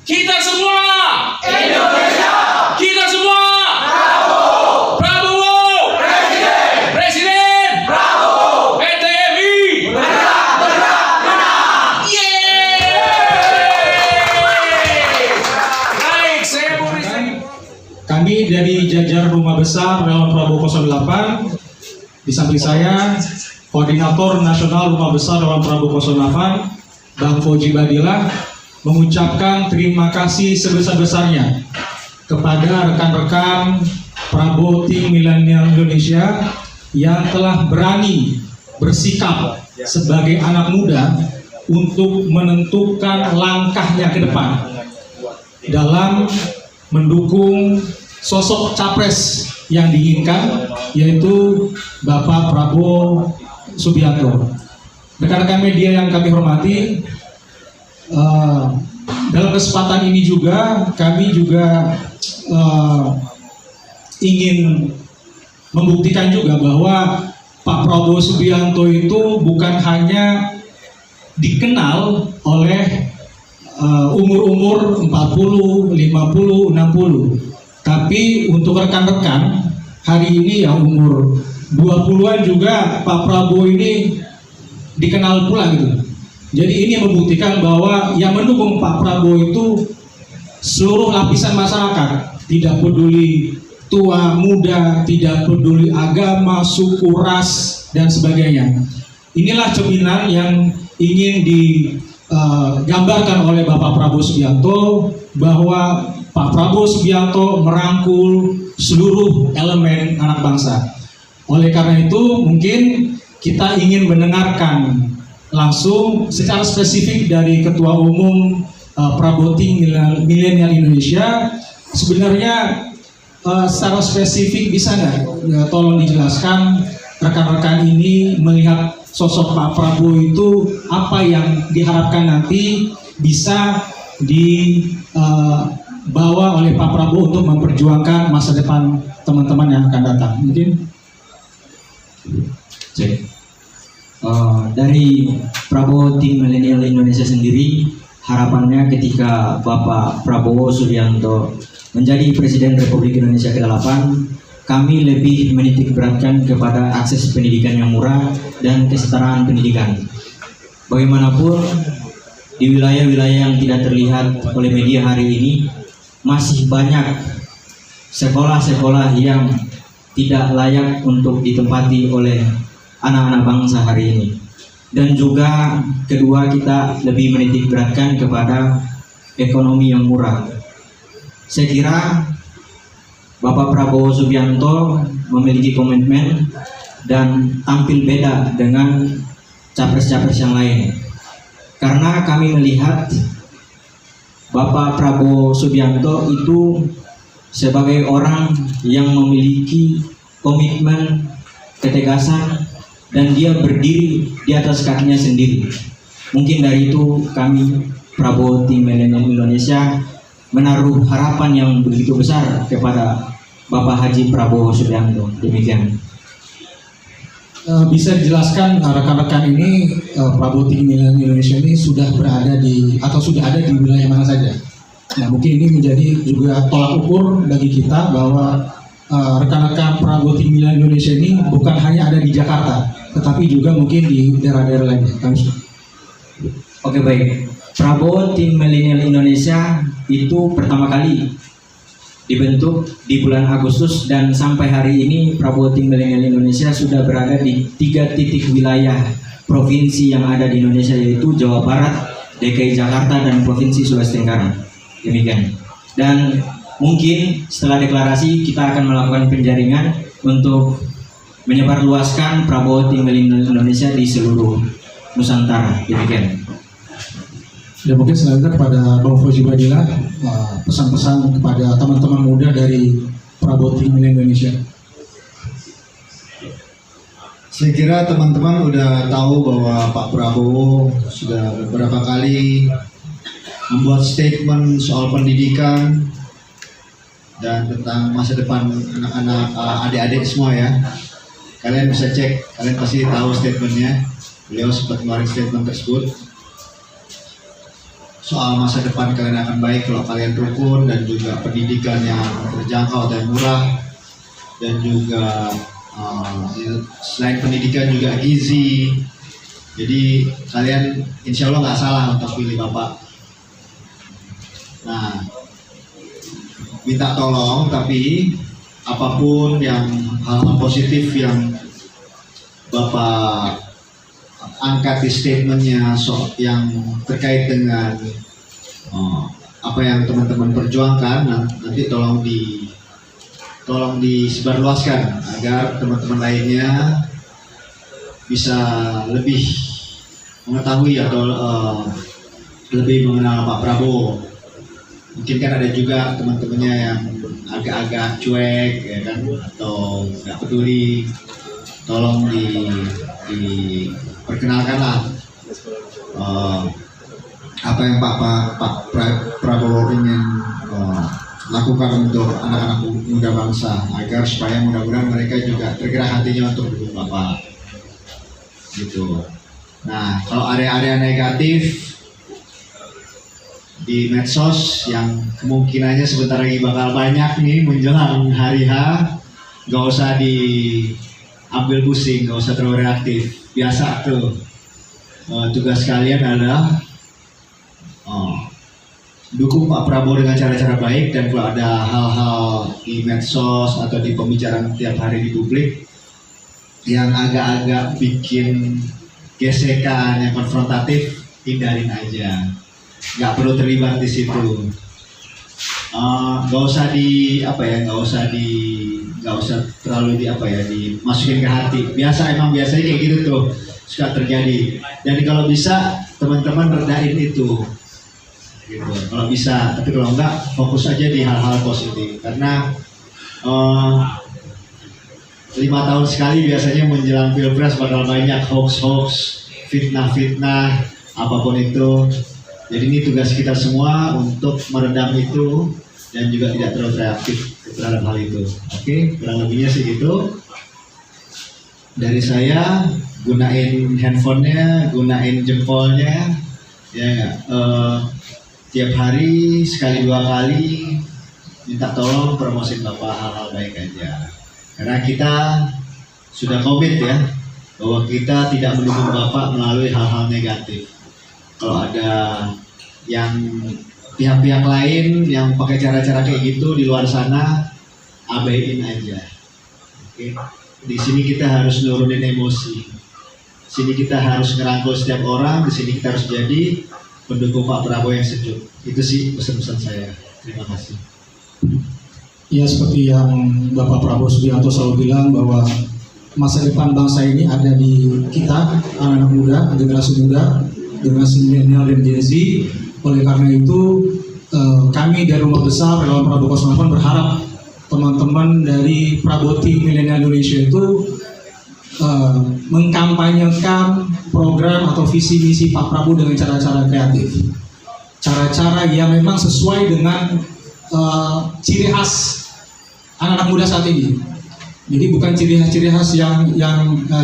Kita semua Indonesia. Kita semua Prabowo. Prabowo Presiden. Presiden Prabowo. PTMI Menang, menang, menang. Yeay. Baik, saya Boris. Kami dari jajar Rumah Besar Relawan Prabowo 08, di samping saya Koordinator Nasional Rumah Besar Relawan Prabowo 08, Bang Fauji Badillah, mengucapkan terima kasih sebesar-besarnya kepada rekan-rekan Prabowo Tim Milenial Indonesia yang telah berani bersikap sebagai anak muda untuk menentukan langkahnya ke depan dalam mendukung sosok capres yang diinginkan, yaitu Bapak Prabowo Subianto. Rekan-rekan media yang kami hormati, dalam kesempatan ini juga kami juga ingin membuktikan juga bahwa Pak Prabowo Subianto itu bukan hanya dikenal oleh umur-umur 40, 50, 60. Tapi untuk rekan-rekan hari ini ya umur 20-an juga Pak Prabowo ini dikenal pula gitu. Jadi ini membuktikan bahwa yang mendukung Pak Prabowo itu seluruh lapisan masyarakat, tidak peduli tua, muda, tidak peduli agama, suku, ras, dan sebagainya. Inilah cerminan yang ingin digambarkan oleh Bapak Prabowo Subianto, bahwa Pak Prabowo Subianto merangkul seluruh elemen anak bangsa. Oleh karena itu mungkin kita ingin mendengarkan langsung secara spesifik dari Ketua Umum Prabowo Tim Milenial Indonesia. Sebenarnya secara spesifik bisa nggak tolong dijelaskan rekan-rekan ini melihat sosok Pak Prabowo itu apa yang diharapkan nanti bisa dibawa oleh Pak Prabowo untuk memperjuangkan masa depan teman-teman yang akan datang. Mungkin dari Prabowo Tim Milenial Indonesia sendiri, harapannya ketika Bapak Prabowo Subianto menjadi Presiden Republik Indonesia ke-8, kami lebih menitik beratkan kepada akses pendidikan yang murah dan kesetaraan pendidikan. Bagaimanapun di wilayah-wilayah yang tidak terlihat oleh media hari ini, masih banyak sekolah-sekolah yang tidak layak untuk ditempati oleh anak-anak bangsa hari ini. Dan juga kedua, kita lebih menitik beratkan kepada ekonomi yang murah. Saya kira Bapak Prabowo Subianto memiliki komitmen dan tampil beda dengan capres-capres yang lain. Karena kami melihat Bapak Prabowo Subianto itu sebagai orang yang memiliki komitmen, ketegasan, dan dia berdiri di atas kakinya sendiri. Mungkin dari itu kami Prabowo Tim Milenial Indonesia menaruh harapan yang begitu besar kepada Bapak Haji Prabowo Subianto. Demikian. Bisa dijelaskan rekan-rekan ini Prabowo Tim Milenial Indonesia ini sudah berada di atau sudah ada di wilayah mana saja? Nah, mungkin ini menjadi juga tolak ukur bagi kita bahwa rekan-rekan Prabowo Tim Milenial Indonesia ini bukan hanya ada di Jakarta, tetapi juga mungkin di daerah-daerah lainnya. Oke, baik. Prabowo Tim Milenial Indonesia itu pertama kali dibentuk di bulan Agustus, dan sampai hari ini Prabowo Tim Milenial Indonesia sudah berada di 3 titik wilayah provinsi yang ada di Indonesia, yaitu Jawa Barat, DKI Jakarta, dan Provinsi Sulawesi Tenggara. Demikian. Dan mungkin setelah deklarasi kita akan melakukan penjaringan untuk menyebarluaskan Prabowo Tim Milenial Indonesia di seluruh Nusantara. Demikian. Dan mungkin selanjutnya kepada Bang Fauji Badillah, pesan-pesan kepada teman-teman muda dari Prabowo Tim Milenial Indonesia. Saya kira teman-teman udah tahu bahwa Pak Prabowo sudah beberapa kali membuat statement soal pendidikan dan tentang masa depan anak-anak, adik-adik semua ya. Kalian bisa cek, kalian pasti tahu statementnya. Beliau sempat ngeluarin statement tersebut. soal masa depan kalian akan baik kalau kalian rukun, dan juga pendidikan yang terjangkau dan murah, dan juga selain pendidikan juga gizi. Jadi kalian insya Allah nggak salah untuk pilih Bapak. Nah, minta tolong, tapi apapun yang hal-hal positif yang Bapak angkat di statementnya yang terkait dengan apa yang teman-teman perjuangkan, nanti tolong disebarluaskan agar teman-teman lainnya bisa lebih mengetahui atau lebih mengenal Pak Prabowo. Mungkin kan ada juga teman-temannya yang agak-agak cuek, ya kan, atau nggak peduli. Tolong diperkenalkanlah apa yang Pak Prabowo ingin lakukan untuk anak-anak muda bangsa, agar supaya mudah-mudahan mereka juga tergerak hatinya untuk mendukung Bapak. Gitu. Nah, kalau area-area negatif di medsos yang kemungkinannya sebentar lagi bakal banyak nih menjelang hari H, gak usah diambil pusing, gak usah terlalu reaktif. Biasa tuh, tugas kalian adalah dukung Pak Prabowo dengan cara-cara baik, dan kalau ada hal-hal di medsos atau di pembicaraan tiap hari di publik yang agak-agak bikin gesekan, yang konfrontatif, hindarin aja. Nggak perlu terlibat di situ. Nggak usah terlalu dimasukin ke hati. Biasanya kayak gitu tuh suka terjadi. Dan kalau bisa teman-teman redain itu. Gitu. Kalau bisa, tapi kalau enggak, fokus aja di hal-hal positif, karena 5 tahun sekali biasanya menjelang pilpres bakal banyak hoax, fitnah, apapun itu. Jadi ini tugas kita semua untuk meredam itu dan juga tidak terlalu reaktif terhadap hal itu. Oke, kurang lebihnya sih gitu. Dari saya, gunain handphonenya, gunain jempolnya, ya. Tiap hari sekali 2 kali minta tolong promosin Bapak hal-hal baik aja, karena kita sudah komit ya bahwa kita tidak mendukung Bapak melalui hal-hal negatif. Kalau ada yang pihak-pihak lain yang pakai cara-cara kayak gitu di luar sana, abaiin aja. Oke. Di sini kita harus nurunin emosi. Di sini kita harus ngerangkul setiap orang. Di sini kita harus jadi pendukung Pak Prabowo yang sejuk. Itu sih pesan-pesan saya. Terima kasih. Ya, seperti yang Bapak Prabowo Subianto selalu bilang bahwa masa depan bangsa ini ada di kita, anak-anak muda, generasi milenial dan Gen Z. Oleh karena itu, kami dari Rumah Besar Relawan Prabowo 08 berharap teman-teman dari Prabowo Team Milenial Indonesia itu mengkampanyekan program atau visi misi Pak Prabowo dengan cara-cara kreatif, cara-cara yang memang sesuai dengan ciri khas anak-anak muda saat ini. Jadi bukan ciri khas yang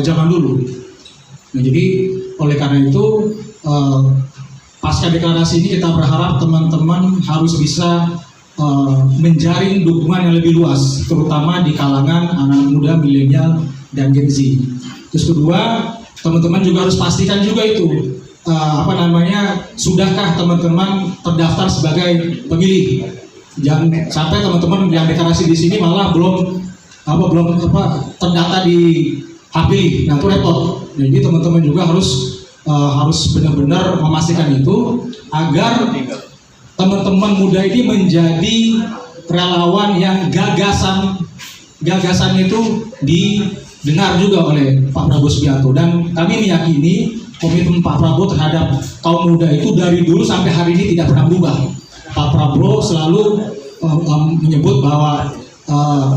zaman dulu. Nah, jadi oleh karena itu pasca deklarasi ini kita berharap teman-teman harus bisa menjaring dukungan yang lebih luas, terutama di kalangan anak muda, milenial, dan Gen Z. Terus kedua, teman-teman juga harus pastikan juga itu sudahkah teman-teman terdaftar sebagai pemilih. Jangan sampai teman-teman yang deklarasi di sini malah belum terdata di HPI. Nah, itu repot. Jadi teman-teman juga harus benar-benar memastikan itu agar teman-teman muda ini menjadi relawan yang gagasan itu didengar juga oleh Pak Prabowo Subianto. Dan kami meyakini komitmen Pak Prabowo terhadap kaum muda itu dari dulu sampai hari ini tidak pernah berubah. Pak Prabowo selalu menyebut bahwa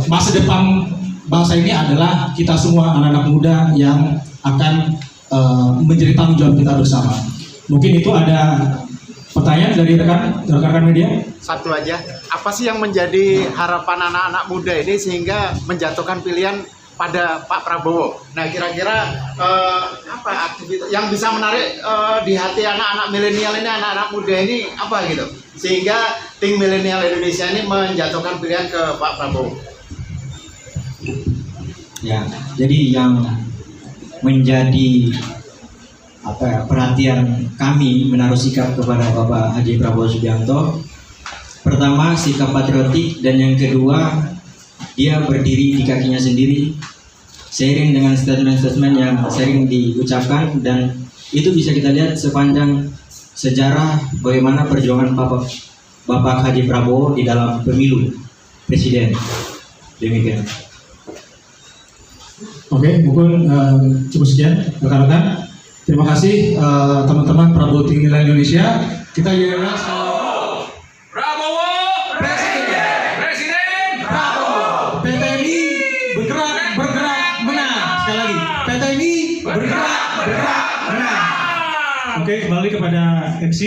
masa depan bangsa ini adalah kita semua anak-anak muda yang akan menjadi tanggung jawab kita bersama. Mungkin itu ada pertanyaan dari rekan-rekan media? Satu aja, apa sih yang menjadi harapan anak-anak muda ini sehingga menjatuhkan pilihan pada Pak Prabowo. Nah, kira-kira apa aktivitas yang bisa menarik di hati anak-anak milenial ini, anak-anak muda ini apa gitu, sehingga tim milenial Indonesia ini menjatuhkan pilihan ke Pak Prabowo. Ya, jadi yang menjadi perhatian kami menaruh sikap kepada Bapak Haji Prabowo Subianto, pertama sikap patriotik, dan yang kedua dia berdiri di kakinya sendiri, seiring dengan statement-statement yang sering diucapkan, dan itu bisa kita lihat sepanjang sejarah bagaimana perjuangan Bapak Haji Prabowo di dalam pemilu presiden. Demikian. Oke, mungkin cukup sekian rekan-rekan. Terima kasih teman-teman Prabowo Tim Milenial Indonesia. Kita yellow. Prabowo Presiden. PTMI bergerak menang. Sekali lagi, PTMI bergerak menang. Oke, kembali kepada MC.